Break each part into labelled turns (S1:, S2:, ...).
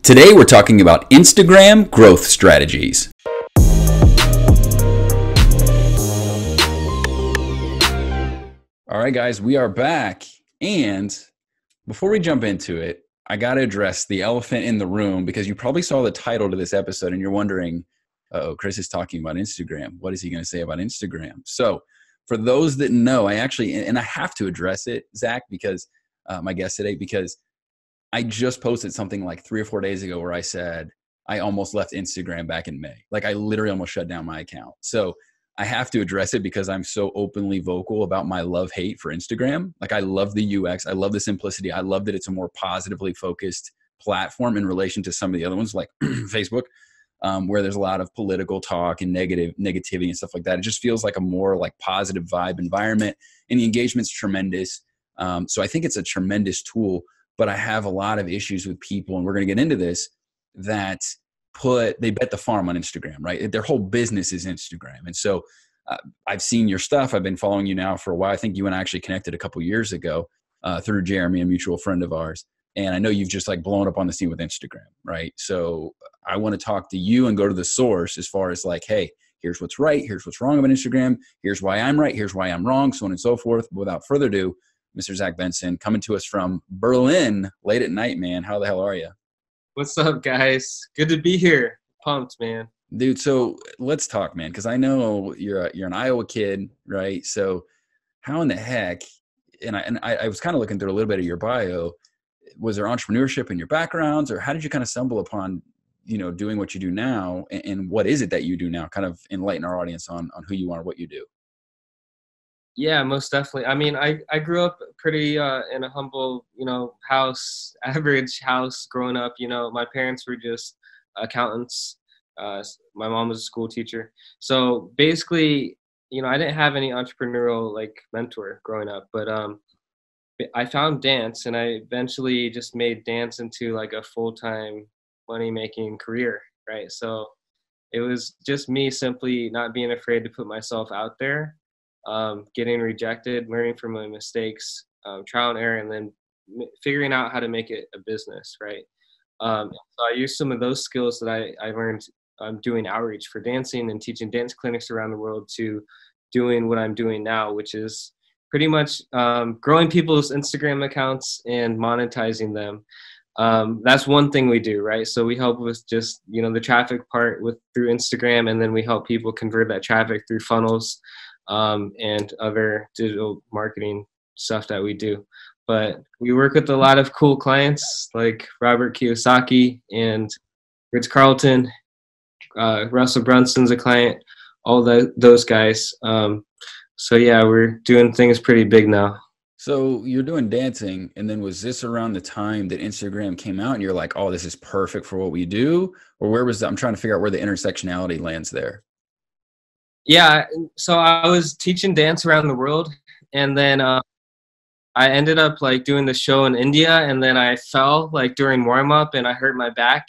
S1: Today we're talking about Instagram growth strategies. All right, guys, we are back. And before we jump into it, I got to address the elephant in the room because you probably saw the title to this episode and you're wondering, oh, Chris is talking about Instagram. What is he going to say about Instagram? So for those that know, I have to address it, Zach, because my guest today, because I just posted something like 3 or 4 days ago where I said I almost left Instagram back in May. Like I literally almost shut down my account. So I have to address it because I'm so openly vocal about my love-hate for Instagram. Like I love the UX. I love the simplicity. I love that it's a more positively focused platform in relation to some of the other ones like Facebook, where there's a lot of political talk and negativity and stuff like that. It just feels like a more like positive vibe environment and the engagement's tremendous. So I think it's a tremendous tool. But I have a lot of issues with people, and we're going to get into this, that they bet the farm on Instagram, right? Their whole business is Instagram. And so I've seen your stuff. I've been following you now for a while. I think you and I actually connected a couple years ago through Jeremy, a mutual friend of ours. And I know you've just like blown up on the scene with Instagram, right? So I want to talk to you and go to the source as far as like, hey, here's what's right. Here's what's wrong about Instagram. Here's why I'm right. Here's why I'm wrong, so on and so forth. But without further ado, Mr. Zach Benson, coming to us from Berlin late at night, man. How the hell are you?
S2: What's up, guys? Good to be here. Pumped, man.
S1: Dude, so let's talk, man, because I know you're an Iowa kid, right? So how in the heck, and I was kind of looking through a little bit of your bio, was there entrepreneurship in your backgrounds, or how did you kind of stumble upon, doing what you do now, and what is it that you do now? Kind of enlighten our audience on who you are, what you do.
S2: Yeah, most definitely. I mean, I grew up pretty in a humble, house, average house growing up. My parents were just accountants. My mom was a school teacher. So basically, I didn't have any entrepreneurial like mentor growing up, but I found dance, and I eventually just made dance into like a full-time money-making career, right? So it was just me simply not being afraid to put myself out there. Getting rejected, learning from my mistakes, trial and error, and then figuring out how to make it a business, right? So I used some of those skills that I learned doing outreach for dancing and teaching dance clinics around the world to doing what I'm doing now, which is pretty much growing people's Instagram accounts and monetizing them. That's one thing we do, right? So we help with just, the traffic part through Instagram, and then we help people convert that traffic through funnels. And other digital marketing stuff that we do. But we work with a lot of cool clients like Robert Kiyosaki and Ritz-Carlton. Russell Brunson's a client, all those guys. So yeah, we're doing things pretty big now.
S1: So you're doing dancing, and then was this around the time that Instagram came out and you're like, oh, this is perfect for what we do? Or where was I'm trying to figure out where the intersectionality lands there.
S2: Yeah, so I was teaching dance around the world, and then I ended up like doing the show in India, and then I fell like during warm up, and I hurt my back,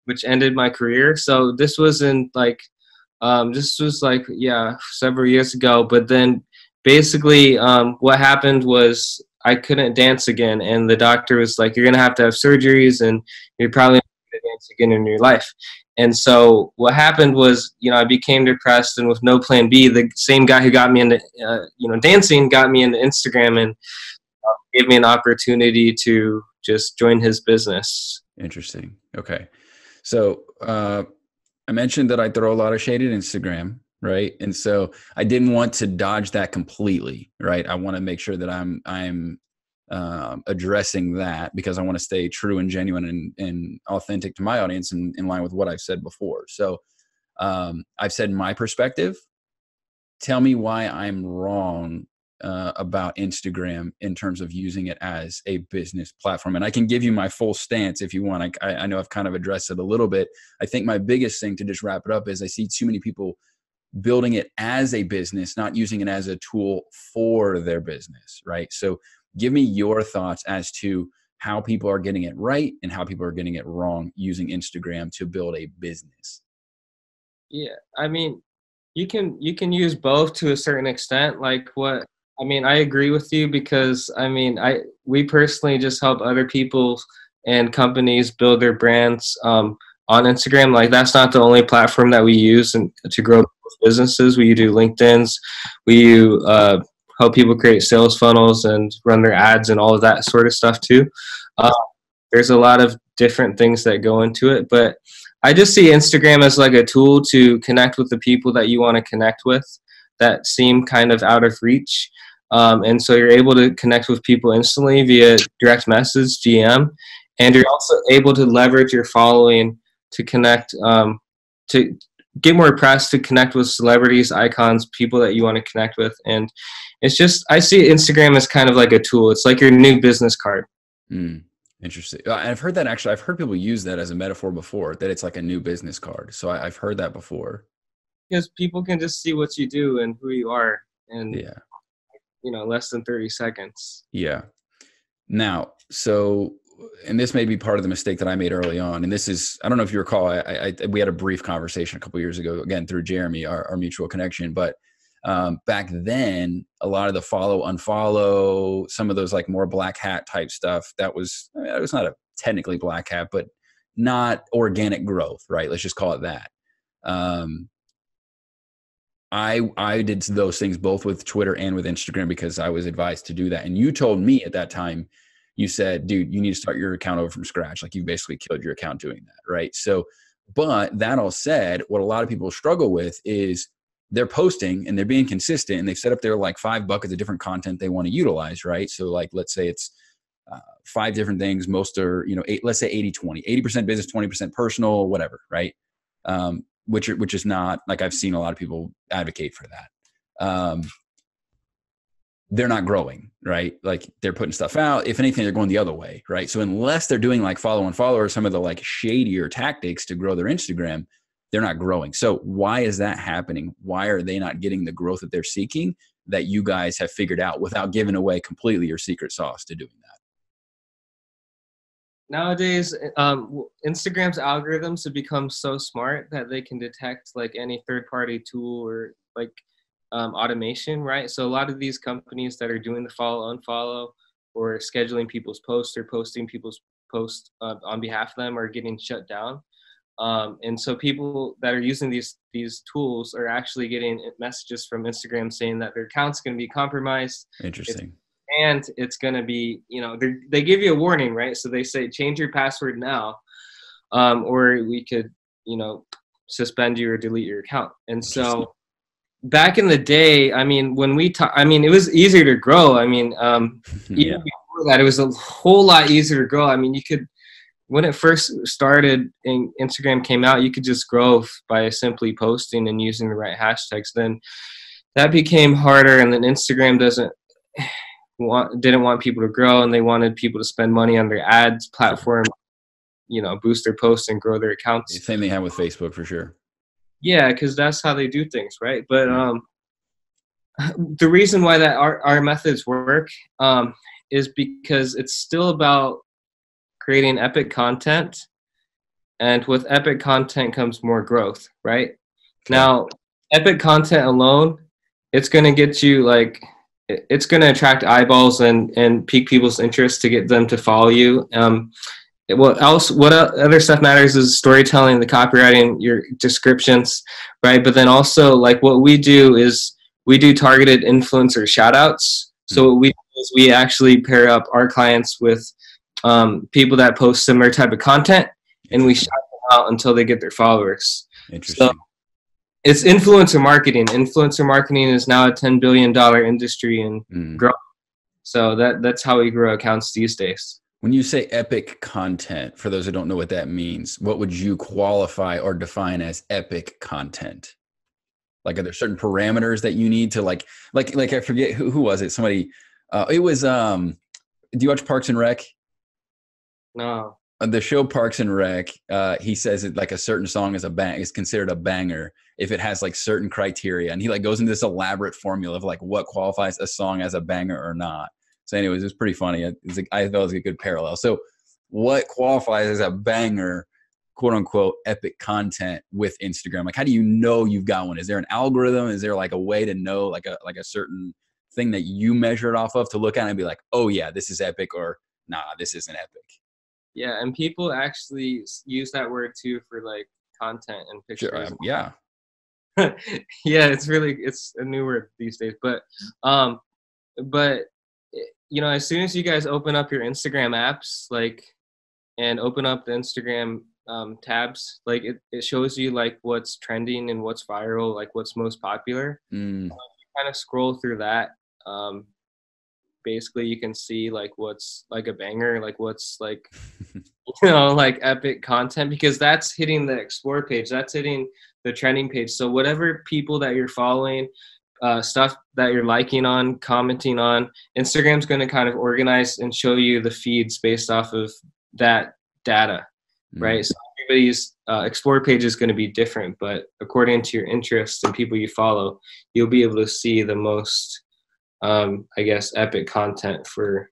S2: which ended my career. So this was several years ago. But then basically, what happened was I couldn't dance again, and the doctor was like, "You're gonna have to have surgeries, and you're probably not gonna dance again in your life." And so what happened was, I became depressed, and with no plan B, the same guy who got me into, dancing got me into Instagram and gave me an opportunity to just join his business.
S1: Interesting. Okay. So I mentioned that I throw a lot of shade at Instagram, right? And so I didn't want to dodge that completely, right? I want to make sure that I'm addressing that because I want to stay true and genuine and authentic to my audience and in line with what I've said before. So I've said my perspective. Tell me why I'm wrong about Instagram in terms of using it as a business platform. And I can give you my full stance if you want. I know I've kind of addressed it a little bit. I think my biggest thing, to just wrap it up, is I see too many people building it as a business, not using it as a tool for their business, right? So give me your thoughts as to how people are getting it right and how people are getting it wrong using Instagram to build a business.
S2: Yeah, I mean, you can use both to a certain extent. I agree with you because we personally just help other people and companies build their brands on Instagram. Like that's not the only platform that we use to grow businesses. We do LinkedIn's, we help people create sales funnels and run their ads and all of that sort of stuff too. There's a lot of different things that go into it, but I just see Instagram as like a tool to connect with the people that you want to connect with that seem kind of out of reach. And so you're able to connect with people instantly via direct message, DM, and you're also able to leverage your following to connect, to get more press, to connect with celebrities, icons, people that you want to connect with. And it's just, I see Instagram as kind of like a tool. It's like your new business card.
S1: Interesting. I've heard that actually. I've heard people use that as a metaphor before, that it's like a new business card. So I've heard that before.
S2: Because people can just see what you do and who you are in,
S1: Yeah.
S2: Less than 30 seconds.
S1: Yeah. Now, so, and this may be part of the mistake that I made early on. And this is, I don't know if you recall, we had a brief conversation a couple of years ago, again, through Jeremy, our mutual connection. But back then, a lot of the follow, unfollow, some of those like more black hat type stuff, it was not a technically black hat, but not organic growth, right? Let's just call it that. I did those things both with Twitter and with Instagram because I was advised to do that. And you told me at that time, you said, dude, you need to start your account over from scratch. Like you basically killed your account doing that, right? So, but that all said, what a lot of people struggle with is they're posting and they're being consistent and they've set up their like 5 buckets of different content they want to utilize, right? So like, let's say it's 5 different things. Most are, let's say 80-20, 80% business, 20% personal, whatever, right? Which is not, like I've seen a lot of people advocate for that. They're not growing, right? Like they're putting stuff out. If anything, they're going the other way, right? So unless they're doing like follow and follow or some of the like shadier tactics to grow their Instagram, they're not growing. So why is that happening? Why are they not getting the growth that they're seeking that you guys have figured out without giving away completely your secret sauce to doing that?
S2: Nowadays, Instagram's algorithms have become so smart that they can detect like any third-party tool or like automation, right? So a lot of these companies that are doing the follow, unfollow, or scheduling people's posts or posting people's posts on behalf of them are getting shut down. And so people that are using these tools are actually getting messages from Instagram saying that their account's going to be compromised.
S1: Interesting.
S2: And it's going to be, they give you a warning, right? So they say, change your password now, or we could, suspend you or delete your account. And so back in the day, I mean, when it was easier to grow. I mean, even before that, it was a whole lot easier to grow. I mean, when it first started and Instagram came out, you could just grow by simply posting and using the right hashtags. Then that became harder, and then Instagram didn't want people to grow, and they wanted people to spend money on their ads platform, boost their posts and grow their accounts.
S1: The same thing had with Facebook for sure.
S2: Yeah, because that's how they do things, right? But the reason why that our methods work is because it's still about creating epic content, and with epic content comes more growth, right? Okay. Now, epic content alone, it's going to get you it's going to attract eyeballs and pique people's interest to get them to follow you. What other stuff matters is storytelling, the copywriting, your descriptions, right? But then also, like, what we do is we do targeted influencer shoutouts. So what we do is we actually pair up our clients with people that post similar type of content, and we shout them out until they get their followers.
S1: Interesting.
S2: So, it's influencer marketing. Influencer marketing is now a $10 billion industry and growing. So that's how we grow accounts these days.
S1: When you say epic content, for those who don't know what that means, what would you qualify or define as epic content? Like, are there certain parameters that you need to like I forget who was it? Somebody, it was, do you watch Parks and Rec?
S2: No.
S1: The show Parks and Rec, he says it like a certain song is considered a banger if it has like certain criteria, and he like goes into this elaborate formula of like what qualifies a song as a banger or not. So, anyways, it's pretty funny. I thought it was a good parallel. So, what qualifies as a banger, quote unquote, epic content with Instagram? Like, how do you know you've got one? Is there an algorithm? Is there like a way to know like a certain thing that you measure it off of to look at and be like, oh yeah, this is epic, or nah, this isn't epic?
S2: Yeah, and people actually use that word too for like content and
S1: Sure.
S2: pictures.
S1: Yeah.
S2: Yeah, it's a new word these days. Um, but you know, as soon as you guys open up your Instagram apps, like, and open up the Instagram tabs, like it shows you like what's trending and what's viral, like what's most popular.
S1: Mm.
S2: Kind of scroll through that. Um, Basically, you can see like what's like a banger, like what's like like epic content, because that's hitting the explore page, that's hitting the trending page. So whatever people that you're following, stuff that you're liking on, commenting on, Instagram's going to kind of organize and show you the feeds based off of that data, right? So everybody's explore page is going to be different, but according to your interests and people you follow, you'll be able to see the most, I guess, epic content for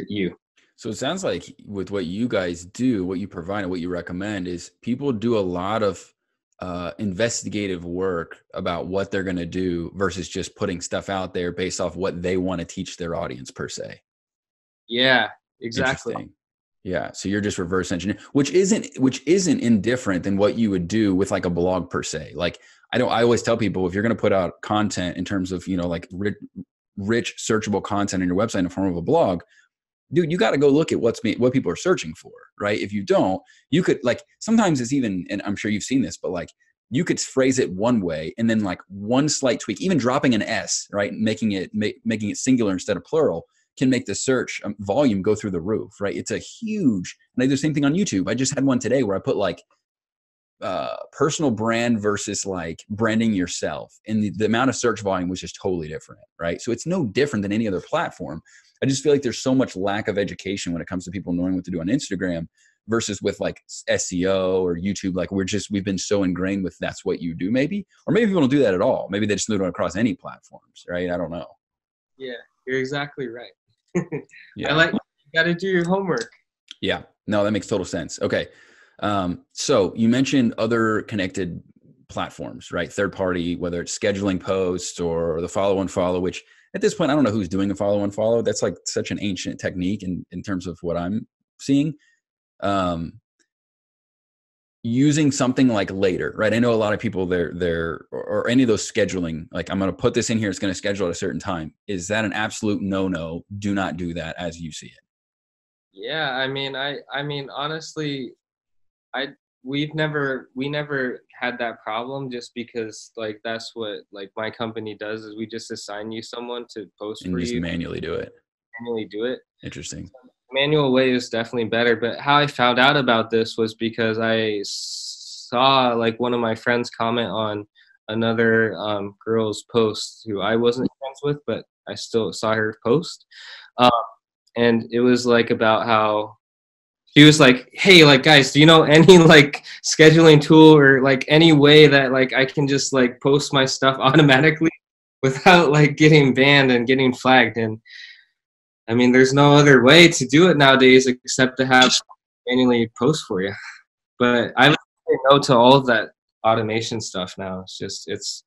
S2: you.
S1: So it sounds like with what you guys do, what you provide and what you recommend is people do a lot of investigative work about what they're going to do versus just putting stuff out there based off what they want to teach their audience per se.
S2: Yeah, exactly.
S1: Interesting. Yeah. So you're just reverse engineering, which isn't indifferent than what you would do with like a blog per se. Like I always tell people, if you're going to put out content in terms of, like rich searchable content on your website in the form of a blog, dude, you got to go look at what people are searching for, right? If you don't, you could, like, sometimes it's even, and I'm sure you've seen this, but like you could phrase it one way and then like one slight tweak, even dropping an S, right? Making it singular instead of plural can make the search volume go through the roof, right? It's a huge, and I do the same thing on YouTube. I just had one today where I put like personal brand versus like branding yourself, and the amount of search volume was just totally different, right? So it's no different than any other platform. I just feel like there's so much lack of education when it comes to people knowing what to do on Instagram versus with like SEO or YouTube. Like we've been so ingrained with that's what you do, maybe, or maybe people don't do that at all. Maybe they just do it across any platforms, right? I don't know.
S2: Yeah, you're exactly right.
S1: Yeah.
S2: I like, you got to do your homework.
S1: Yeah, no, that makes total sense. Okay. So you mentioned other connected platforms, right? Third party, whether it's scheduling posts or the follow unfollow, which at this point, I don't know who's doing a follow unfollow. That's like such an ancient technique in terms of what I'm seeing. Using something like Later, right? I know a lot of people or any of those scheduling, like I'm going to put this in here, it's going to schedule at a certain time. Is that an absolute no? Do not do that as you see it.
S2: Yeah, I mean, honestly, we never had that problem, just because like that's what like my company does, is we just assign you someone to post
S1: And
S2: for
S1: just
S2: you,
S1: manually do it.
S2: manually do it.
S1: Interesting.
S2: Manual way is definitely better, but how I found out about this was because I saw like one of my friends comment on another girl's post who I wasn't friends with, but I still saw her post. Um, and it was like about how she was like, hey, like, guys, do you know any like scheduling tool or like any way that like I can just like post my stuff automatically without like getting banned and getting flagged? And I mean, there's no other way to do it nowadays except to have manually post for you. But I say no to all of that automation stuff now. It's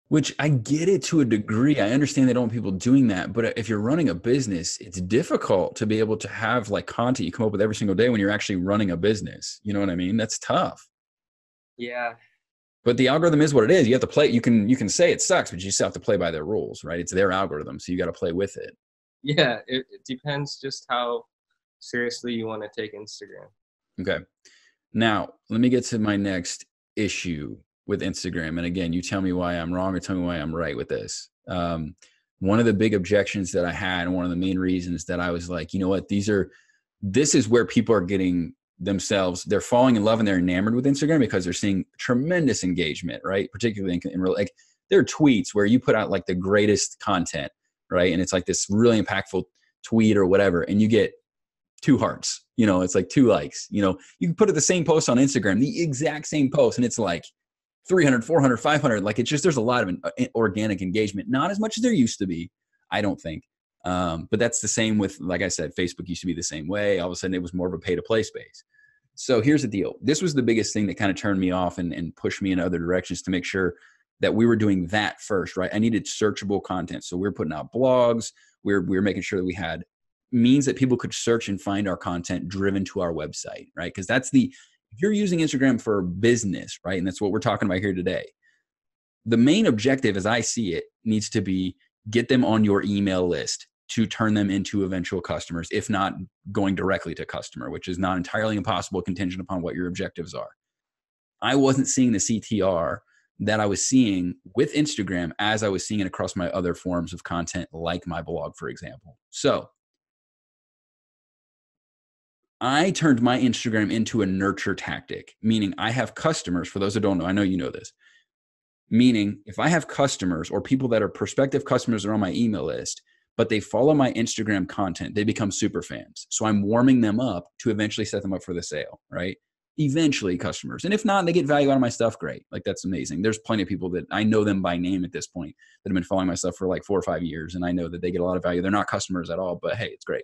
S1: Which I get it to a degree. I understand they don't want people doing that, but if you're running a business, it's difficult to be able to have like content you come up with every single day when you're actually running a business. You know what I mean? That's tough.
S2: yeah.
S1: But the algorithm is what it is. You have to play. You can say it sucks, but you still have to play by their rules, right? It's their algorithm, so you got to play with it.
S2: Yeah, it depends just how seriously you want to take Instagram.
S1: Okay. Now, let me get to my next issue with Instagram. And again, you tell me why I'm wrong or tell me why I'm right with this. One of the big objections that I had, and one of the main reasons that I was like, you know what, this is where people are getting themselves, they're falling in love and they're enamored with Instagram because they're seeing tremendous engagement, right? Particularly in like there are tweets where you put out like the greatest content, right? And it's like this really impactful tweet or whatever, and you get 2 hearts, it's like 2 likes, you can put it the same post on Instagram, the exact same post, and it's like 300, 400, 500. Like it's just, there's a lot of organic engagement, not as much as there used to be, I don't think. But that's the same with, like I said, Facebook used to be the same way. All of a sudden it was more of a pay to play space. So here's the deal. This was the biggest thing that kind of turned me off and pushed me in other directions to make sure that we were doing that first, right? I needed searchable content. So we were putting out blogs. We were making sure that we had means that people could search and find our content driven to our website, right? Because if you're using Instagram for business, right? And that's what we're talking about here today. The main objective, as I see it, needs to be get them on your email list to turn them into eventual customers, if not going directly to customer, which is not entirely impossible, contingent upon what your objectives are. I wasn't seeing the CTR that I was seeing with Instagram as I was seeing it across my other forms of content, like my blog, for example. So I turned my Instagram into a nurture tactic, meaning I have customers. For those that don't know, I know you know this. Meaning, if I have customers or people that are prospective customers that are on my email list, but they follow my Instagram content, they become super fans. So I'm warming them up to eventually set them up for the sale, right? Eventually customers. And if not, they get value out of my stuff, great. Like, that's amazing. There's plenty of people that I know them by name at this point that have been following my stuff for like 4 or 5 years. And I know that they get a lot of value. They're not customers at all, but hey, it's great.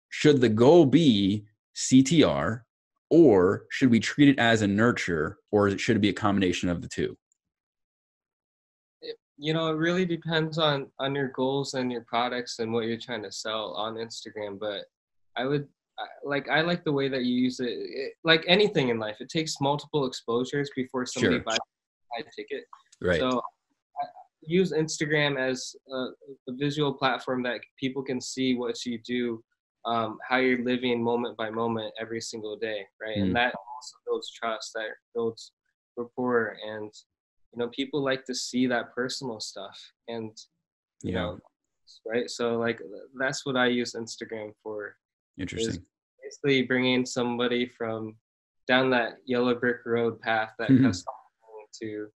S1: Should the goal be CTR, or should we treat it as a nurture, or should it be a combination of the two?
S2: You know, it really depends on your goals and your products and what you're trying to sell on Instagram. But I like the way that you use it. Like anything in life, it takes multiple exposures before somebody buys a ticket.
S1: Right.
S2: So I use Instagram as a visual platform that people can see what you do, how you're living moment by moment every single day, right? And that also builds trust, that builds rapport, and you know, people like to see that personal stuff, and you know, right? So like that's what I use Instagram for.
S1: Interesting.
S2: Basically bringing somebody from down that yellow brick road path that customer to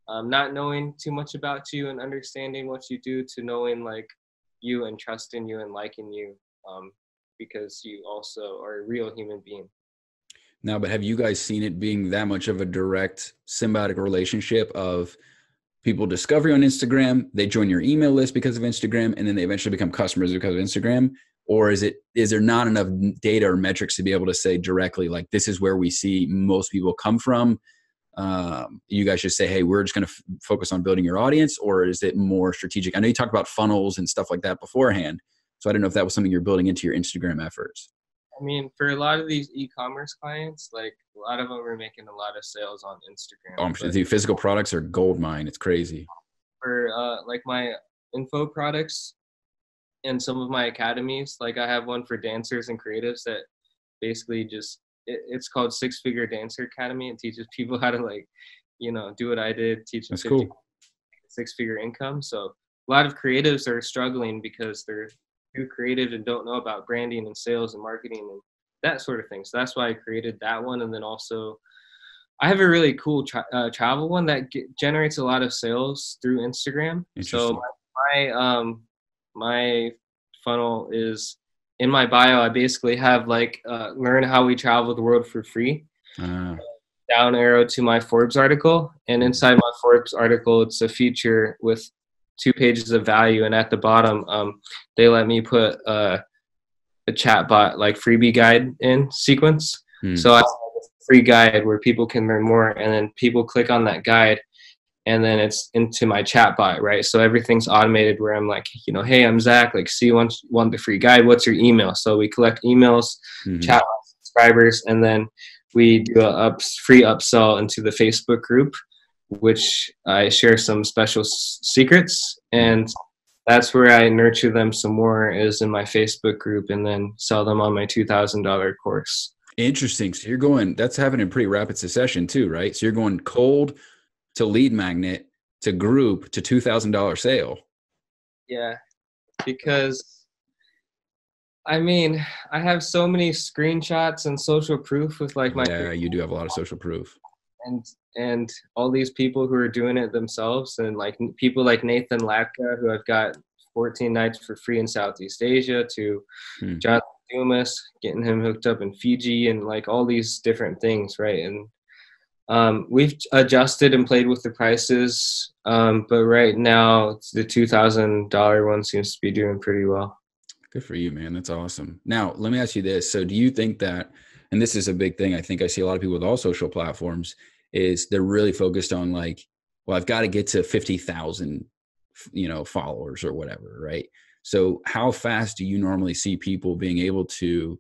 S2: not knowing too much about you and understanding what you do, to knowing like you and trusting you and liking you, because you also are a real human being.
S1: Now, but have you guys seen it being that much of a direct symbiotic relationship of people discover you on Instagram, they join your email list because of Instagram, and then they eventually become customers because of Instagram? Or is there not enough data or metrics to be able to say directly, like, this is where we see most people come from? You guys just say, hey, we're just going to focus on building your audience, or is it more strategic? I know you talked about funnels and stuff like that beforehand, so I don't know if that was something you're building into your Instagram efforts.
S2: I mean, for a lot of these e-commerce clients, like a lot of them are making a lot of sales on Instagram.
S1: Oh, the physical products are gold mine. It's crazy.
S2: For like my info products and some of my academies, like I have one for dancers and creatives that basically just, it's called Six Figure Dancer Academy. It teaches people how to, like, you know, do what I did, teach them six-figure income. So a lot of creatives are struggling because they're too creative and don't know about branding and sales and marketing and that sort of thing. So that's why I created that one. And then also I have a really cool travel one that generates a lot of sales through Instagram. So my funnel is in my bio. I basically have like learn how we travel the world for free. Down arrow to my Forbes article, and inside my Forbes article, it's a feature with 2 pages of value, and at the bottom, they let me put a chatbot like freebie guide in sequence. So I have a free guide where people can learn more, and then people click on that guide, and then it's into my chatbot, right? So everything's automated where I'm like, you know, hey, I'm Zach, like, see, you want the free guide? What's your email? So we collect emails, chat subscribers, and then we do a free upsell into the Facebook group, which I share some special secrets, and that's where I nurture them some more, is in my Facebook group, and then sell them on my $2,000 course.
S1: Interesting. So that's happening in pretty rapid succession too, right? So you're going cold to lead magnet to group to $2,000 sale. Yeah,
S2: because I mean, I have so many screenshots and social proof with like my.
S1: Yeah, you do have a lot of social proof.
S2: And all these people who are doing it themselves, and like people like Nathan Latka, who I've got 14 nights for free in Southeast Asia, to Jonathan Dumas, getting him hooked up in Fiji, and like all these different things, right? And we've adjusted and played with the prices, but right now the $2,000 one seems to be doing pretty well.
S1: Good for you, man. That's awesome. Now, let me ask you this. So do you think that, and this is a big thing, I think I see a lot of people with all social platforms, is they're really focused on like, well, I've got to get to 50,000, followers or whatever, right? So how fast do you normally see people being able to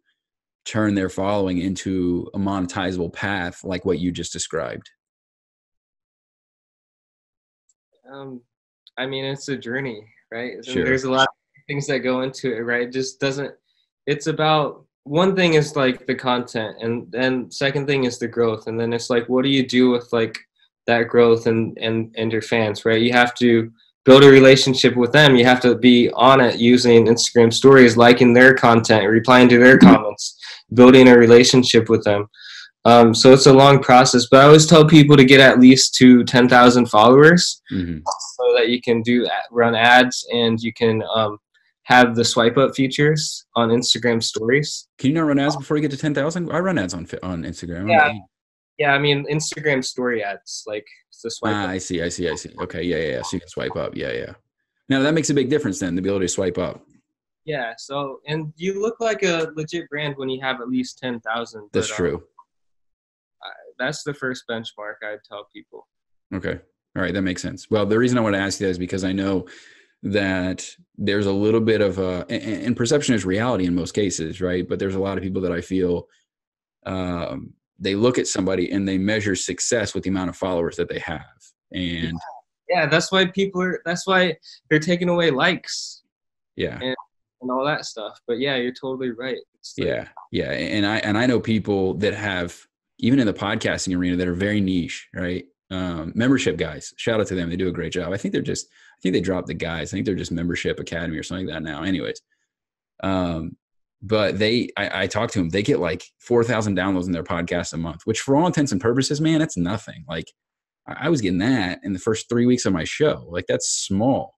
S1: turn their following into a monetizable path like what you just described?
S2: Um, I mean, it's a journey, right? And
S1: Sure.
S2: there's a lot of things that go into it, right? It just doesn't. It's about one thing is like the content, and then second thing is the growth, and then it's like, what do you do with like that growth and your fans, right? You have to build a relationship with them. You have to be on it using Instagram stories, liking their content, replying to their comments, building a relationship with them. So it's a long process, but I always tell people to get at least to 10,000 followers
S1: Mm-hmm.
S2: so that you can run ads and you can have the swipe up features on Instagram stories.
S1: Can you not run ads before you get to 10,000? I run ads on Instagram.
S2: Yeah, yeah. I mean, Instagram story ads, like it's the swipe up.
S1: I see. Okay. Yeah. So you can swipe up. Yeah. Now that makes a big difference then, the ability to swipe up.
S2: Yeah. So, and you look like a legit brand when you have at least 10,000.
S1: That's
S2: But
S1: true.
S2: that's the first benchmark I'd tell people.
S1: Okay. All right. That makes sense. Well, the reason I want to ask you that is because I know that there's a little bit of and perception is reality in most cases, right? But there's a lot of people that I feel they look at somebody and they measure success with the amount of followers that they have. And
S2: Yeah, that's why that's why they're taking away likes
S1: yeah,
S2: and all that stuff. But yeah, you're totally right. It's like,
S1: yeah. And I know people that have, even in the podcasting arena, that are very niche, right? Membership guys, shout out to them. They do a great job. I think they dropped the guys. I think they're just Membership Academy or something like that now. Anyways, but I talked to them. They get like 4,000 downloads in their podcast a month, which for all intents and purposes, man, that's nothing. Like I was getting that in the first 3 weeks of my show. Like that's small.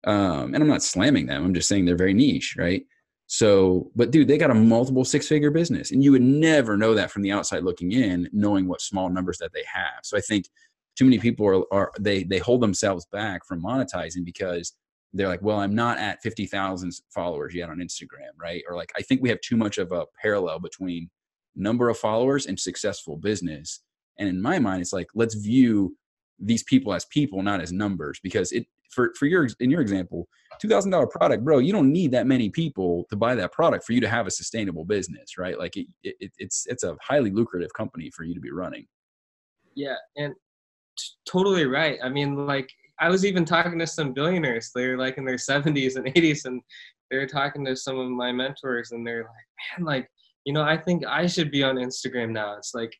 S1: And I'm not slamming them. I'm just saying they're very niche, right? So, but dude, they got a multiple six-figure business, and you would never know that from the outside looking in, knowing what small numbers that they have. So I think too many people they hold themselves back from monetizing because they're like, well, I'm not at 50,000 followers yet on Instagram, right? Or like, I think we have too much of a parallel between number of followers and successful business. And in my mind, it's like, let's view these people as people, not as numbers, because in your example, $2,000 product, bro, you don't need that many people to buy that product for you to have a sustainable business, right? Like it's a highly lucrative company for you to be running.
S2: yeah, and totally right. I mean, like I was even talking to some billionaires. They're like in their 70s and 80s, and they're talking to some of my mentors, and they're like, man, like, I think I should be on Instagram now. It's like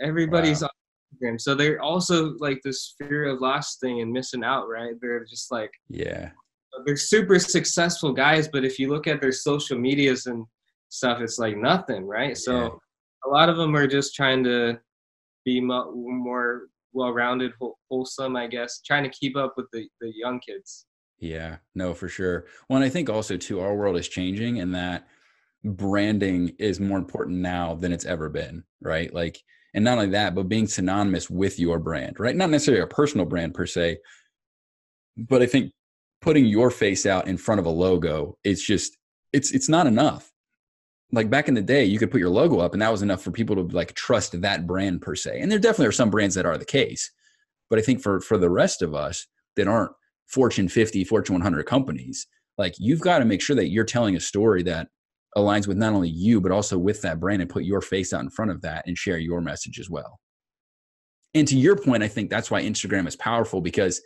S2: everybody's
S1: Wow.
S2: on Instagram. So they're also like this fear of loss thing and missing out, right? They're just like,
S1: Yeah.
S2: they're super successful guys, but if you look at their social medias and stuff, it's like nothing, right?
S1: Yeah.
S2: So a lot of them are just trying to be more well-rounded, wholesome, I guess, trying to keep up with the young kids.
S1: Yeah. No, for sure. Well, and I think also too, our world is changing and that branding is more important now than it's ever been, right? Like, and not only that, but being synonymous with your brand, right? Not necessarily a personal brand per se, but I think putting your face out in front of a logo, it's not enough. Like back in the day, you could put your logo up and that was enough for people to like trust that brand per se. And there definitely are some brands that are the case. But I think for the rest of us that aren't Fortune 50, Fortune 100 companies, like you've got to make sure that you're telling a story that aligns with not only you, but also with that brand and put your face out in front of that and share your message as well. And to your point, I think that's why Instagram is powerful because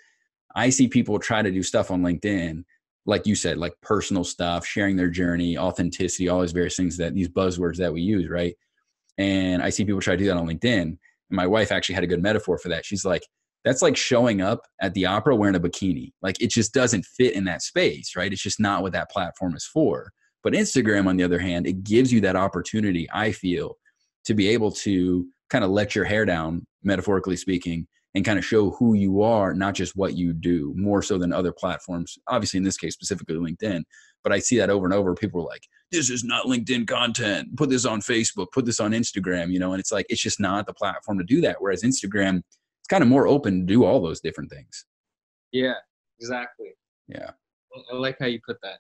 S1: I see people try to do stuff on LinkedIn, like you said, like personal stuff, sharing their journey, authenticity, all these various things that these buzzwords that we use, right? And I see people try to do that on LinkedIn. And my wife actually had a good metaphor for that. She's like, that's like showing up at the opera wearing a bikini. Like it just doesn't fit in that space, right? It's just not what that platform is for. But Instagram, on the other hand, it gives you that opportunity, I feel, to be able to kind of let your hair down, metaphorically speaking, and kind of show who you are, not just what you do, more so than other platforms. Obviously, in this case, specifically LinkedIn. But I see that over and over. People are like, this is not LinkedIn content. Put this on Facebook, put this on Instagram, and it's like, it's just not the platform to do that. Whereas Instagram, it's kind of more open to do all those different things.
S2: Yeah, exactly.
S1: Yeah.
S2: I like how you put that.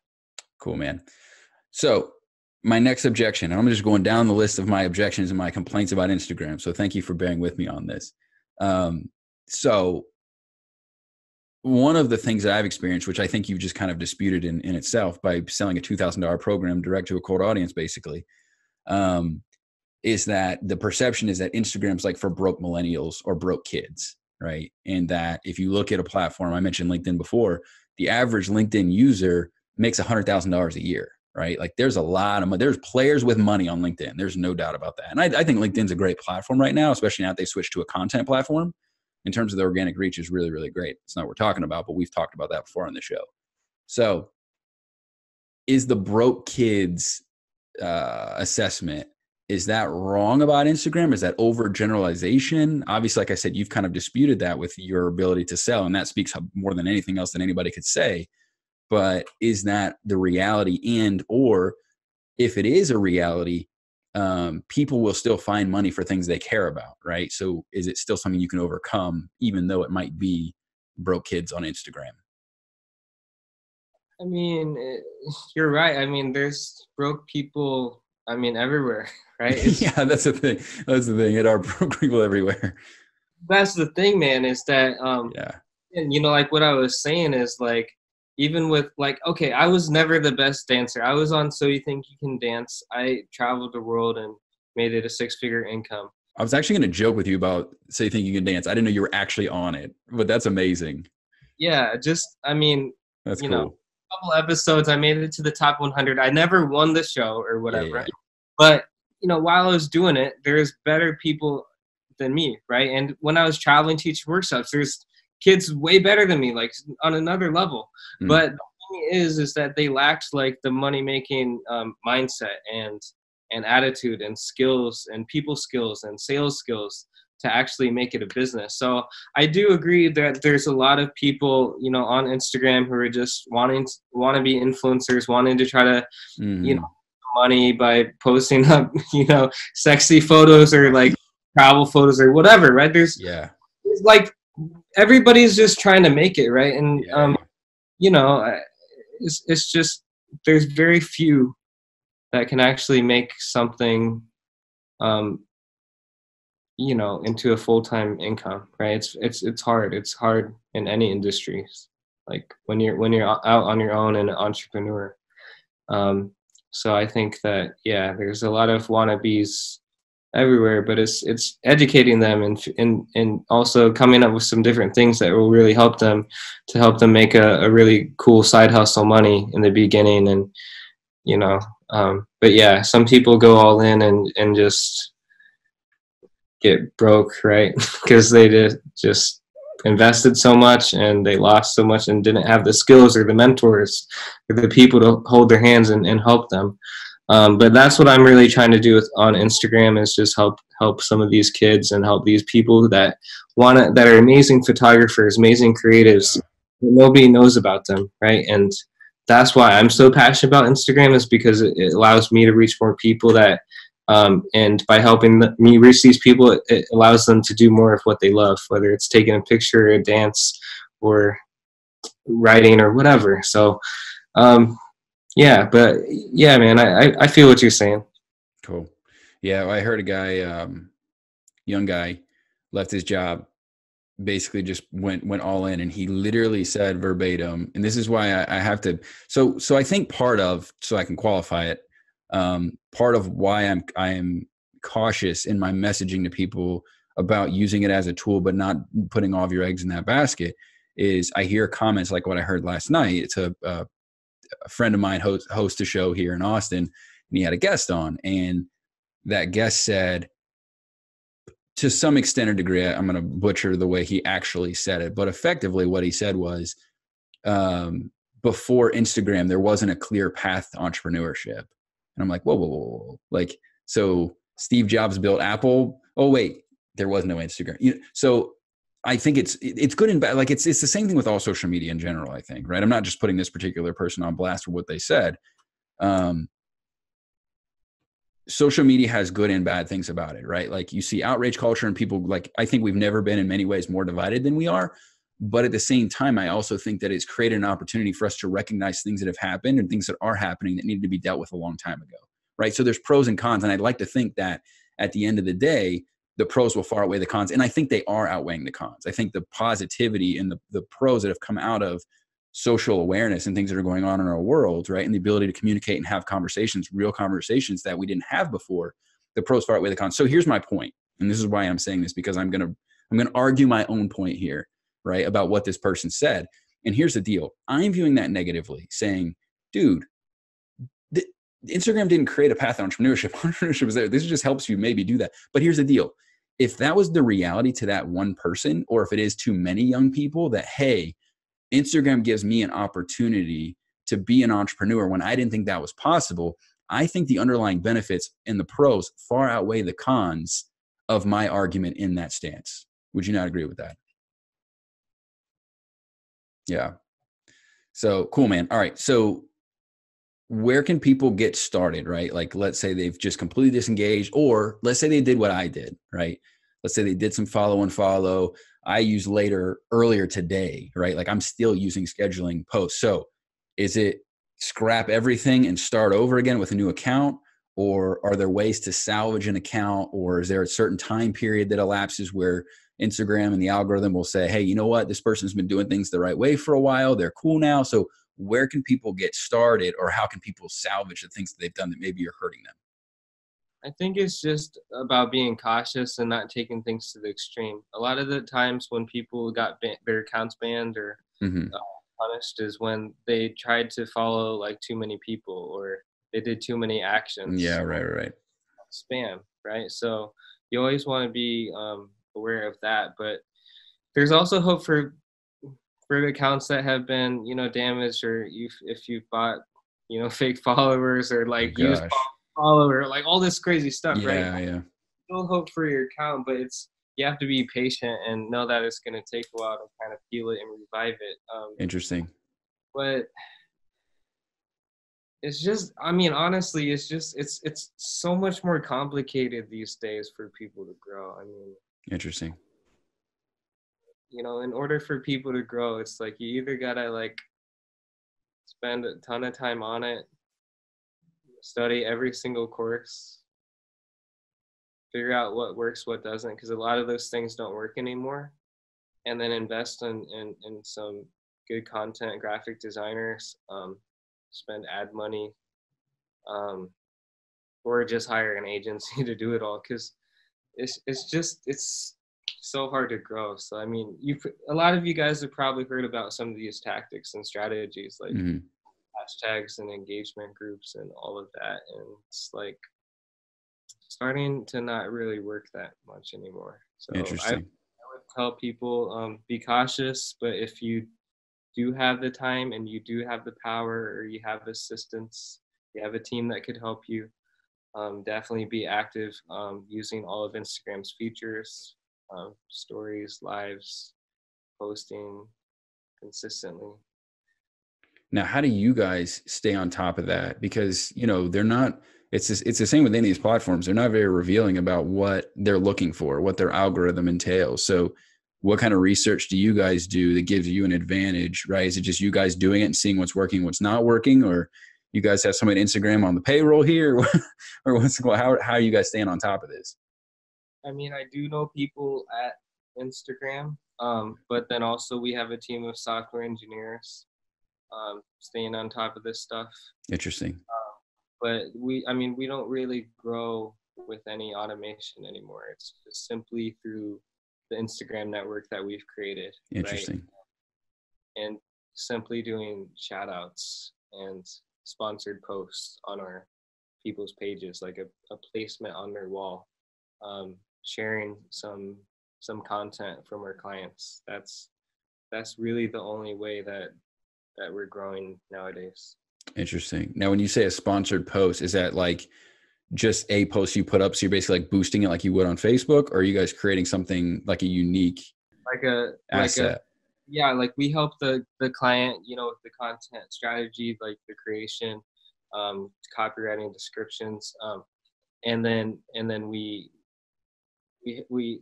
S1: Cool, man. So my next objection, and I'm just going down the list of my objections and my complaints about Instagram. So thank you for bearing with me on this. So one of the things that I've experienced, which I think you've just kind of disputed in itself by selling a $2,000 program direct to a cold audience, basically, is that the perception is that Instagram's like for broke millennials or broke kids, right? And that if you look at a platform, I mentioned LinkedIn before, the average LinkedIn user makes $100,000 a year, right? Like there's a lot of money. There's players with money on LinkedIn. There's no doubt about that. And I think LinkedIn's a great platform right now, especially now that they switched to a content platform. In terms of the organic reach is really, really great. It's not what we're talking about, but we've talked about that before on the show. So is the broke kids assessment, is that wrong about Instagram? Is that overgeneralization? Obviously, like I said, you've kind of disputed that with your ability to sell, and that speaks more than anything else that anybody could say. But is that the reality? And or if it is a reality, people will still find money for things they care about, right? So is it still something you can overcome, even though it might be broke kids on Instagram?
S2: I mean, you're right. I mean, there's broke people, I mean, everywhere, right?
S1: Yeah, that's the thing. That's the thing. It are broke people everywhere.
S2: That's the thing, man, is that,
S1: Yeah.
S2: and like what I was saying is like, even with like, okay, I was never the best dancer. I was on So You Think You Can Dance. I traveled the world and made it a 6-figure income.
S1: I was actually going to joke with you about So You Think You Can Dance. I didn't know you were actually on it, but that's amazing.
S2: Yeah, just, I mean,
S1: That's
S2: you know,
S1: cool.
S2: a couple episodes, I made it to the top 100. I never won the show or
S1: Yeah,
S2: whatever.
S1: yeah.
S2: But, while I was doing it, there's better people than me, right? And when I was traveling, teaching workshops, there's kids way better than me, like on another level.
S1: Mm.
S2: But the thing is that they lacked like the money making mindset and attitude and skills and people skills and sales skills to actually make it a business. So I do agree that there's a lot of people, on Instagram who are just want to be influencers, wanting to try to,
S1: Mm-hmm.
S2: money by posting up, sexy photos or like travel photos or whatever, right?
S1: Yeah.
S2: It's like everybody's just trying to make it, right? And
S1: Yeah.
S2: it's just there's very few that can actually make something um into a full-time income, right? It's hard. It's hard in any industry, like when you're out on your own and an entrepreneur. So I think that, yeah, there's a lot of wannabes everywhere, but it's educating them and also coming up with some different things that will really help them to help them make a really cool side hustle money in the beginning. And but yeah, some people go all in and just get broke, right? Because they just invested so much and they lost so much and didn't have the skills or the mentors or the people to hold their hands and help them. But that's what I'm really trying to do on Instagram, is just help some of these kids and help these people that are amazing photographers, amazing creatives. Nobody knows about them, right? And that's why I'm so passionate about Instagram, is because it allows me to reach more people that and by helping me reach these people, it allows them to do more of what they love, whether it's taking a picture, a dance, or writing or whatever. So, yeah, but yeah, man, I feel what you're saying.
S1: Cool. Yeah. I heard a guy, young guy, left his job, basically just went all in, and he literally said verbatim, and this is why I have to, so I think so I can qualify it, part of why I am cautious in my messaging to people about using it as a tool but not putting all of your eggs in that basket, is I hear comments like what I heard last night. It's a friend of mine host a show here in Austin, and he had a guest on, and that guest said, to some extent or degree, I'm going to butcher the way he actually said it, but effectively what he said was, before Instagram, there wasn't a clear path to entrepreneurship. And I'm like, whoa, whoa, whoa, whoa. Like, so Steve Jobs built Apple. Oh, wait, there was no Instagram. So I think it's good and bad. Like it's the same thing with all social media in general, I think, right? I'm not just putting this particular person on blast for what they said. Social media has good and bad things about it, right? Like you see outrage culture and people, like, I think we've never been in many ways more divided than we are. But at the same time, I also think that it's created an opportunity for us to recognize things that have happened and things that are happening that needed to be dealt with a long time ago, right? So there's pros and cons. And I'd like to think that at the end of the day, the pros will far outweigh the cons. And I think they are outweighing the cons. I think the positivity and the pros that have come out of social awareness and things that are going on in our world, right? And the ability to communicate and have conversations, real conversations that we didn't have before, the pros far outweigh the cons. So here's my point, and this is why I'm saying this, because I'm gonna argue my own point here, right, about what this person said. And here's the deal. I'm viewing that negatively, saying, dude, Instagram didn't create a path to entrepreneurship. Entrepreneurship is there. This just helps you maybe do that. But here's the deal. If that was the reality to that one person, or if it is to many young people that, hey, Instagram gives me an opportunity to be an entrepreneur when I didn't think that was possible, I think the underlying benefits and the pros far outweigh the cons of my argument in that stance. Would you not agree with that? Yeah. So cool, man. All right. So where can people get started, right? Like, let's say they've just completely disengaged, or let's say they did what I did, right? Let's say they did some follow and follow. I used earlier today, right? Like I'm still using scheduling posts. So is it scrap everything and start over again with a new account? Or are there ways to salvage an account? Or is there a certain time period that elapses where Instagram and the algorithm will say, hey, you know what? This person's been doing things the right way for a while. They're cool now. So where can people get started, or how can people salvage the things that they've done that maybe are hurting them?
S2: I think it's just about being cautious and not taking things to the extreme. A lot of the times when people got their accounts banned or punished is when they tried to follow like too many people, or they did too many actions.
S1: Yeah, right.
S2: Spam, right? So you always want to be aware of that. But there's also hope for accounts that have been, damaged, or if you've bought, fake followers, or like used follower, like all this crazy stuff, right?
S1: Yeah.
S2: Still hope for your account, but you have to be patient and know that it's going to take a while to kind of heal it and revive it.
S1: Interesting.
S2: But it's just, honestly, it's so much more complicated these days for people to grow.
S1: Interesting.
S2: In order for people to grow, it's like you either gotta like spend a ton of time on it, study every single course, figure out what works, what doesn't, because a lot of those things don't work anymore, and then invest in some good content, graphic designers, spend ad money, or just hire an agency to do it all, because it's so hard to grow. So a lot of you guys have probably heard about some of these tactics and strategies, like hashtags and engagement groups and all of that, and it's like starting to not really work that much anymore. So
S1: Interesting.
S2: I would tell people, be cautious, but if you do have the time and you do have the power, or you have assistance, you have a team that could help you, definitely be active, using all of Instagram's features, stories, lives, posting consistently.
S1: Now, how do you guys stay on top of that? Because, they're not, it's the same with any of these platforms. They're not very revealing about what they're looking for, what their algorithm entails. So what kind of research do you guys do that gives you an advantage, right? Is it just you guys doing it and seeing what's working, what's not working? Or you guys have somebody at Instagram on the payroll here? Or how are you guys staying on top of this?
S2: I do know people at Instagram, but then also we have a team of software engineers, staying on top of this stuff.
S1: Interesting.
S2: But we don't really grow with any automation anymore. It's just simply through the Instagram network that we've created.
S1: Interesting.
S2: Right? And simply doing shoutouts and sponsored posts on our people's pages, like a placement on their wall, sharing some content from our clients. That's really the only way that we're growing nowadays.
S1: Interesting. Now, when you say a sponsored post, is that like just a post you put up, so you're basically like boosting it like you would on Facebook, or are you guys creating something like a unique asset?
S2: Yeah, like we help the client, with the content strategy, like the creation, copywriting, descriptions, and then we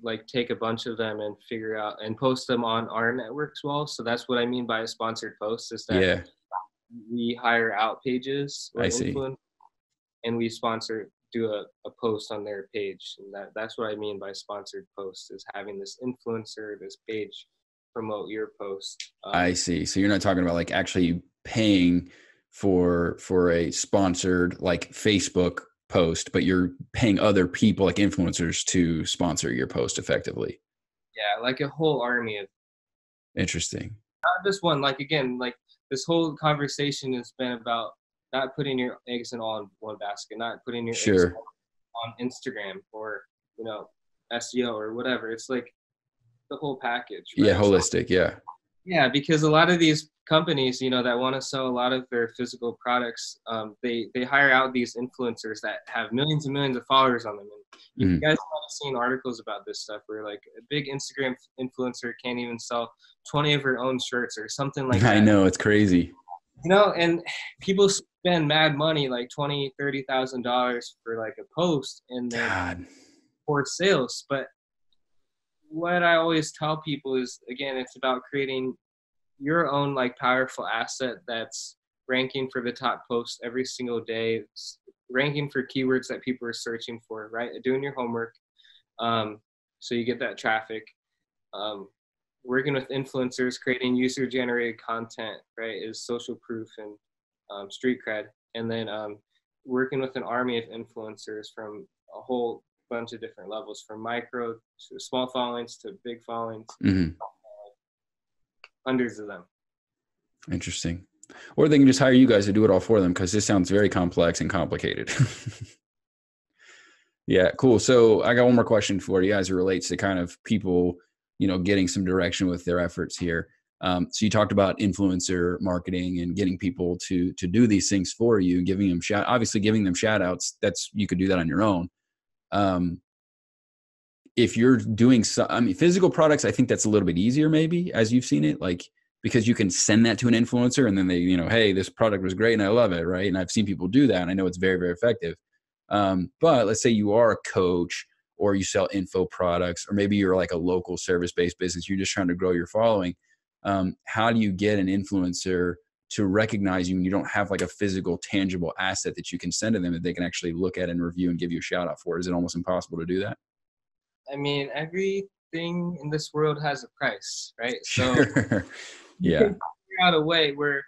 S2: like take a bunch of them and figure out and post them on our network's wall. So that's what I mean by a sponsored post, is that we hire out pages or influence, and we sponsor do a post on their page. And that's what I mean by sponsored posts, is having this influencer, this page promote your post.
S1: I see. So you're not talking about like actually paying for a sponsored like Facebook post, but you're paying other people like influencers to sponsor your post effectively.
S2: Yeah, like a whole army of.
S1: Interesting.
S2: Not just one. Like again, like this whole conversation has been about not putting your eggs in all in one basket, not putting your eggs
S1: Sure.
S2: on Instagram or SEO or whatever. It's like the whole package, right?
S1: Yeah, holistic. Yeah.
S2: Yeah, because a lot of these companies, that want to sell a lot of their physical products, they hire out these influencers that have millions and millions of followers on them. And you guys might have seen articles about this stuff where like a big Instagram influencer can't even sell 20 of her own shirts or something like that.
S1: I know, it's crazy.
S2: And people spend mad money, like $20,000-$30,000 for like a post and then
S1: God.
S2: for sales. But what I always tell people is, again, it's about creating your own like powerful asset that's ranking for the top posts every single day, ranking for keywords that people are searching for, right? Doing your homework, so you get that traffic. Working with influencers, creating user-generated content, right, is social proof and street cred. And then working with an army of influencers from a whole bunch of different levels, from micro to small followings to big followings, hundreds of them.
S1: Interesting. Or they can just hire you guys to do it all for them, because this sounds very complex and complicated. Yeah, cool. So I got one more question for you as it relates to kind of people, getting some direction with their efforts here. So you talked about influencer marketing and getting people to do these things for you, giving them obviously giving them shout outs. You could do that on your own. If you're doing physical products, I think that's a little bit easier, maybe, as you've seen it, like, because you can send that to an influencer and then they, hey, this product was great and I love it. Right. And I've seen people do that and I know it's very, very effective. But let's say you are a coach or you sell info products, or maybe you're like a local service-based business. You're just trying to grow your following. How do you get an influencer to recognize you when you don't have like a physical, tangible asset that you can send to them that they can actually look at and review and give you a shout out for? Is it almost impossible to do that?
S2: I mean, everything in this world has a price, right? So
S1: Sure. Yeah.
S2: You can figure out a way where,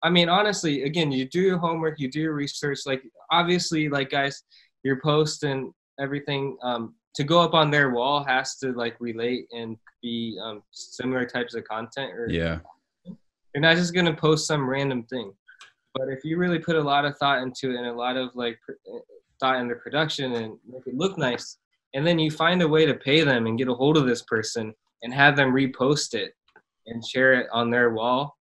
S2: honestly, again, you do your homework, you do your research. Like, obviously, like, guys, your post and everything to go up on their wall has to like relate and be similar types of content. Or
S1: yeah,
S2: you're not just gonna post some random thing. But if you really put a lot of thought into it and a lot of like thought into production and make it look nice, and then you find a way to pay them and get a hold of this person and have them repost it and share it on their wall,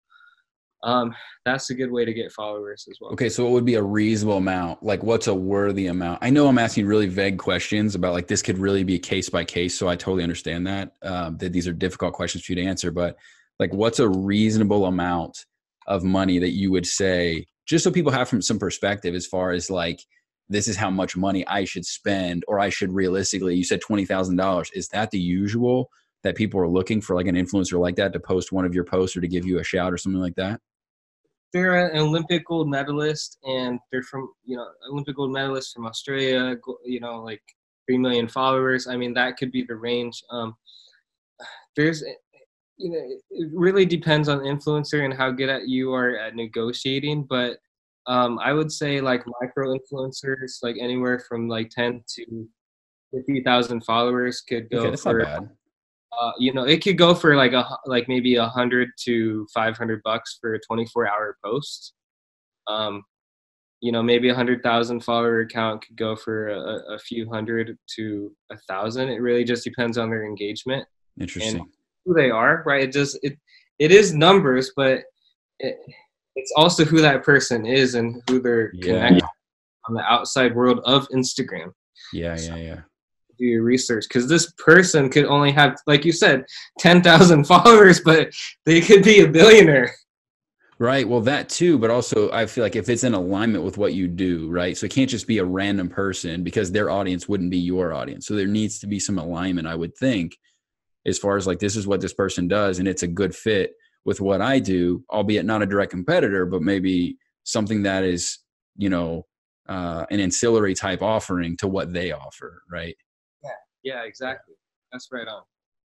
S2: that's a good way to get followers as well.
S1: Okay, so what would be a reasonable amount? Like, what's a worthy amount? I know I'm asking really vague questions about like this could really be case by case, so I totally understand that that these are difficult questions for you to answer. But like, what's a reasonable amount of money that you would say, just so people have from some perspective, as far as like, this is how much money I should spend, or I should realistically, you said $20,000. Is that the usual that people are looking for, like an influencer like that to post one of your posts or to give you a shout or something like that?
S2: They're an Olympic gold medalist, and they're from, Olympic gold medalist from Australia, like 3 million followers. I mean, that could be the range. There's, it really depends on the influencer and how good at you are at negotiating. But I would say like micro influencers, like anywhere from like 10 to 50,000 followers could go
S1: that's
S2: for,
S1: not bad.
S2: it could go for like maybe $100 to $500 for a 24-hour post. Maybe 100,000 follower account could go for a few hundred to 1,000. It really just depends on their engagement.
S1: Interesting.
S2: And who they are, right? It is numbers, but it's also who that person is and who they're connected on the outside world of Instagram.
S1: Yeah.
S2: Do your research, because this person could only have, like you said, 10,000 followers, but they could be a billionaire.
S1: Right. Well, that too, but also I feel like if it's in alignment with what you do, right? So it can't just be a random person, because their audience wouldn't be your audience. So there needs to be some alignment, I would think, as far as like, this is what this person does and it's a good fit with what I do, albeit not a direct competitor, but maybe something that is, an ancillary type offering to what they offer, right?
S2: Yeah, exactly. That's right on.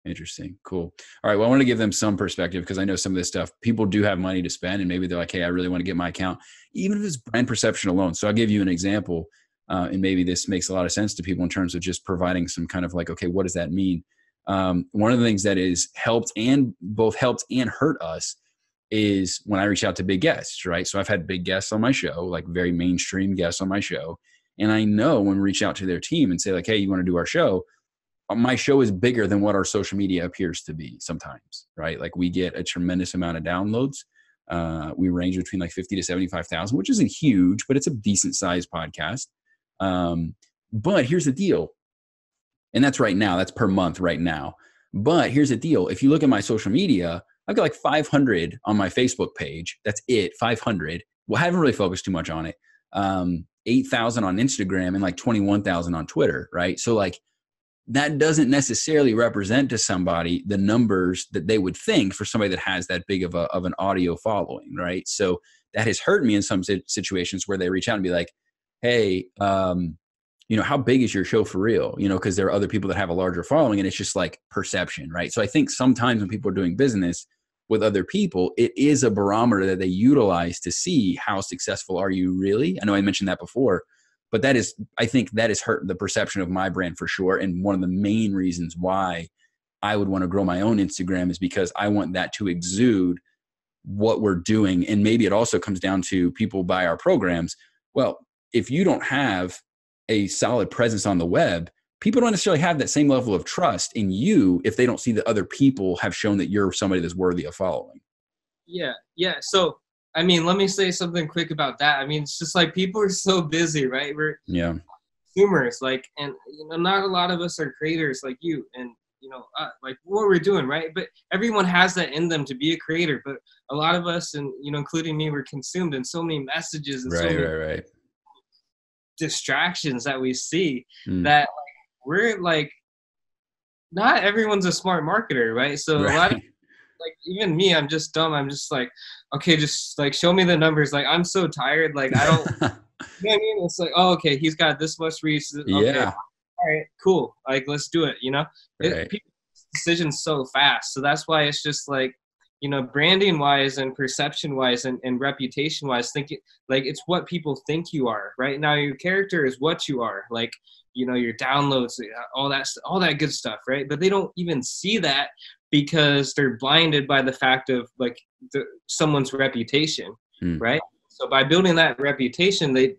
S1: Interesting. Cool. All right. Well, I want to give them some perspective because I know some of this stuff, people do have money to spend and maybe they're like, hey, I really want to get my account, even if it's brand perception alone. So I'll give you an example. And maybe this makes a lot of sense to people in terms of just providing some kind of like, okay, what does that mean? One of the things that is both helped and hurt us is when I reach out to big guests, right? So I've had big guests on my show, like very mainstream guests on my show. And I know when we reach out to their team and say like, hey, you want to do our show? My show is bigger than what our social media appears to be sometimes, right? Like we get a tremendous amount of downloads. We range between like 50 to 75,000, which isn't huge, but it's a decent sized podcast. But here's the deal. And that's right now, that's per month right now. But here's the deal. If you look at my social media, I've got like 500 on my Facebook page. That's it, 500. Well, I haven't really focused too much on it. 8,000 on Instagram and like 21,000 on Twitter, right? So like, that doesn't necessarily represent to somebody the numbers that they would think for somebody that has that big of an audio following, right? So that has hurt me in some situations where they reach out and be like, hey, how big is your show for real? Because there are other people that have a larger following and it's just like perception, right? So I think sometimes when people are doing business with other people, it is a barometer that they utilize to see how successful are you really? I know I mentioned that before. But I think that has hurt the perception of my brand for sure. And one of the main reasons why I would want to grow my own Instagram is because I want that to exude what we're doing. And maybe it also comes down to people buy our programs. Well, if you don't have a solid presence on the web, people don't necessarily have that same level of trust in you if they don't see that other people have shown that you're somebody that's worthy of following.
S2: Yeah. So, I mean, let me say something quick about that. I mean, it's just like people are so busy, right? We're consumers, like, and not a lot of us are creators like you, and like what we're doing, right? But everyone has that in them to be a creator. But a lot of us, and including me, we're consumed in so many messages and so many distractions that we see that we're like, not everyone's a smart marketer, right? So a lot of like even me, I'm just dumb. I'm just like, okay, just like show me the numbers. Like I'm so tired. Like I don't, you know what I mean? It's like, oh, okay, he's got this much reach. Okay, all right, cool. Like let's do it. People make decisions so fast. So that's why it's just like, branding wise and perception wise and reputation wise, thinking like it's what people think you are. Right now, your character is what you are. Like your downloads, all that good stuff, right? But they don't even see that because they're blinded by the fact of like someone's reputation, right? So by building that reputation, they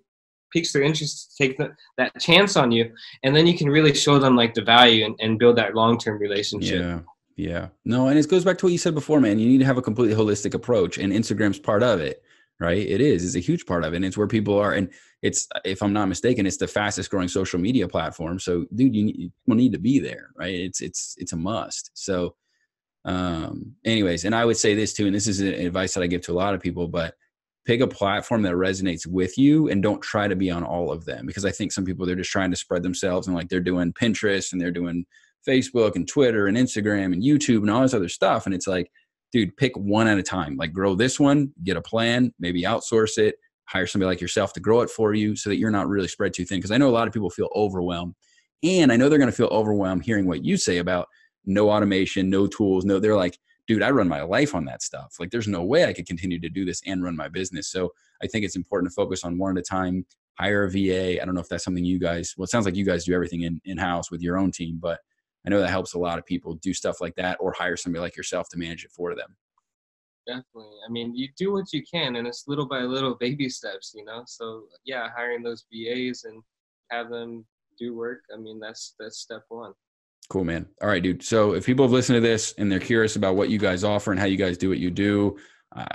S2: piques their interest to take that chance on you, and then you can really show them like the value and build that long-term relationship.
S1: Yeah. No, and it goes back to what you said before, man. You need to have a completely holistic approach, and Instagram's part of it, right? It's a huge part of it. And it's where people are. And it's, if I'm not mistaken, it's the fastest growing social media platform. So dude, you need to be there, right? It's a must. So anyways, and I would say this too, and this is advice that I give to a lot of people, but pick a platform that resonates with you and don't try to be on all of them. Because I think some people, they're just trying to spread themselves and like they're doing Pinterest and they're doing Facebook and Twitter and Instagram and YouTube and all this other stuff. And it's like, dude, pick one at a time. Like grow this one, get a plan, maybe outsource it, hire somebody like yourself to grow it for you so that you're not really spread too thin. Because I know a lot of people feel overwhelmed. And I know they're going to feel overwhelmed hearing what you say about no automation, no tools. No, they're like, dude, I run my life on that stuff. Like there's no way I could continue to do this and run my business. So I think it's important to focus on one at a time, hire a VA. I don't know if that's something you guys, well, it sounds like you guys do everything in-house with your own team, but I know that helps a lot of people do stuff like that, or hire somebody like yourself to manage it for them.
S2: Definitely. I mean, you do what you can, and it's little by little baby steps, So yeah, hiring those VAs and have them do work. I mean, that's step one.
S1: Cool, man. All right, dude. So if people have listened to this and they're curious about what you guys offer and how you guys do what you do,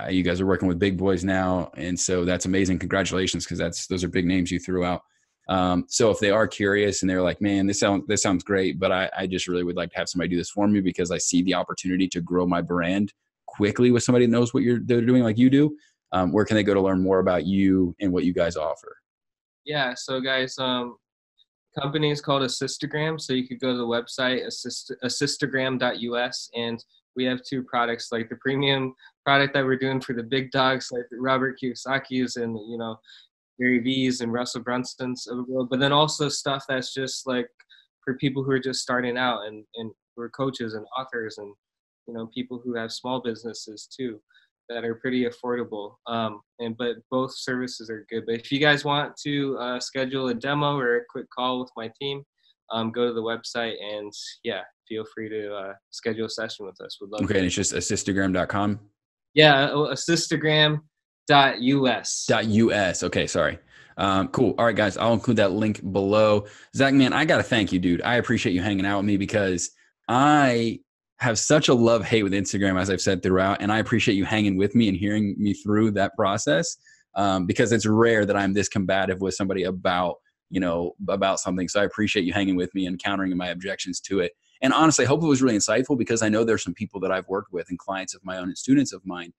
S1: you guys are working with big boys now. And so that's amazing. Congratulations. Because those are big names you threw out. So if they are curious and they're like, man, this sounds great, but I just really would like to have somebody do this for me because I see the opportunity to grow my brand quickly with somebody that knows what they're doing like you do. Where can they go to learn more about you and what you guys offer?
S2: Yeah. So guys, company is called Assistagram. So you could go to the website, assistagram.us, and we have two products, like the premium product that we're doing for the big dogs, like Robert Kiyosaki's, and FREEBIES and Russell Brunson's of the world, but then also stuff that's just like for people who are just starting out and who are coaches and authors and, you know, people who have small businesses too that are pretty affordable. But both services are good. But if you guys want to schedule a demo or a quick call with my team, go to the website and yeah, feel free to schedule a session with us. Would love
S1: Okay,
S2: to.
S1: and it's just assistagram.com?
S2: Yeah, assistagram.us.
S1: .us. Okay, sorry. Cool. All right, guys, I'll include that link below. Zach, man, I got to thank you, dude. I appreciate you hanging out with me because I have such a love-hate with Instagram, as I've said throughout, and I appreciate you hanging with me and hearing me through that process because it's rare that I'm this combative with somebody about, you know, about something. So I appreciate you hanging with me and countering my objections to it. And honestly, I hope it was really insightful because I know there's some people that I've worked with and clients of my own and students of mine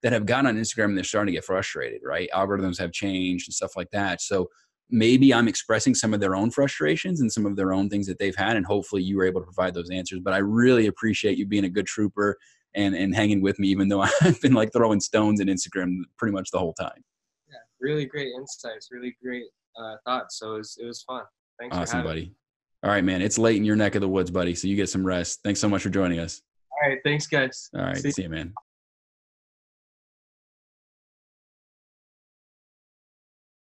S1: that have gotten on Instagram and they're starting to get frustrated, right? Algorithms have changed and stuff like that. So maybe I'm expressing some of their own frustrations and some of their own things that they've had. And hopefully you were able to provide those answers. But I really appreciate you being a good trooper and hanging with me, even though I've been like throwing stones at Instagram pretty much the whole time.
S2: Yeah, really great insights, really great thoughts. So it was fun. Thanks for
S1: Awesome,
S2: having me.
S1: buddy. All right, man. It's late in your neck of the woods, buddy. So you get some rest. Thanks so much for joining us.
S2: All right, thanks, guys.
S1: All right.
S2: See you.
S1: See you, man.